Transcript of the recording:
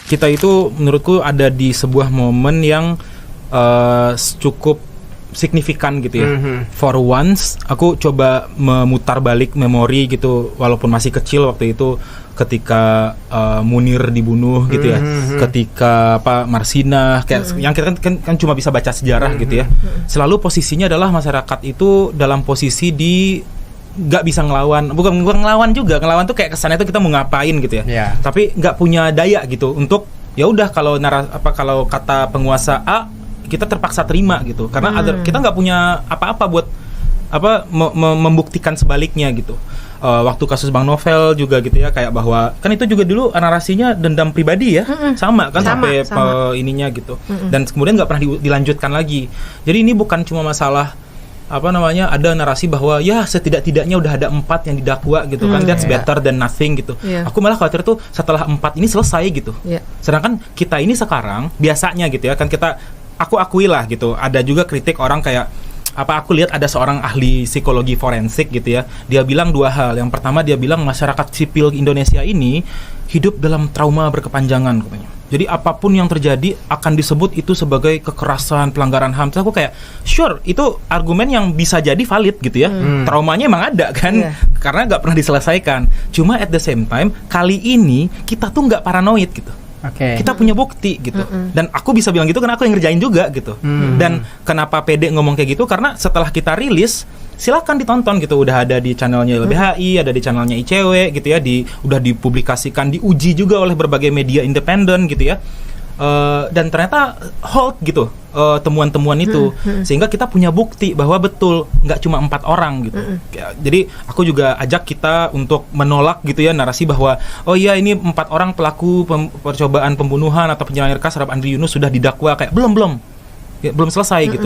kita itu menurutku ada di sebuah momen yang cukup signifikan gitu ya. For once aku coba memutar balik memori gitu, walaupun masih kecil waktu itu, ketika Munir dibunuh gitu ya, ketika Marsina kayak yang kita kan cuma bisa baca sejarah gitu ya. Selalu posisinya adalah masyarakat itu dalam posisi di nggak bisa ngelawan, bukan ngelawan juga, ngelawan tuh kayak kesannya tuh kita mau ngapain gitu ya, tapi nggak punya daya gitu untuk ya udah kalau kalau kata penguasa A kita terpaksa terima gitu, karena kita nggak punya apa-apa buat membuktikan sebaliknya gitu. Waktu kasus Bang Novel juga gitu ya, kayak bahwa kan itu juga dulu narasinya dendam pribadi ya, sama kan sampai ininya gitu, dan kemudian nggak pernah dilanjutkan lagi. Jadi ini bukan cuma masalah ada narasi bahwa ya setidak-tidaknya udah ada 4 yang didakwa gitu kan, that's better than nothing gitu. Aku malah khawatir tuh setelah 4 ini selesai gitu. Sedangkan kita ini sekarang biasanya gitu ya kan, aku akui lah gitu, ada juga kritik orang kayak aku lihat ada seorang ahli psikologi forensik gitu ya, dia bilang 2 hal. Yang pertama dia bilang masyarakat sipil Indonesia ini hidup dalam trauma berkepanjangan katanya. Jadi apapun yang terjadi akan disebut itu sebagai kekerasan, pelanggaran HAM. Terus aku kayak sure, itu argumen yang bisa jadi valid gitu ya. Traumanya emang ada kan, karena nggak pernah diselesaikan. Cuma at the same time kali ini kita tuh nggak paranoid gitu. Kita punya bukti gitu. Dan aku bisa bilang gitu karena aku yang ngerjain juga gitu. Dan kenapa pede ngomong kayak gitu, karena setelah kita rilis, silakan ditonton gitu, udah ada di channelnya LBHI, ada di channelnya ICW gitu ya, udah dipublikasikan, diuji juga oleh berbagai media independen gitu ya. Dan ternyata hold gitu temuan-temuan itu, sehingga kita punya bukti bahwa betul nggak cuma 4 orang gitu. Jadi aku juga ajak kita untuk menolak gitu ya narasi bahwa oh iya ini 4 orang pelaku percobaan pembunuhan atau penyerangan keras terhadap Andri Yunus sudah didakwa, kayak belum selesai gitu.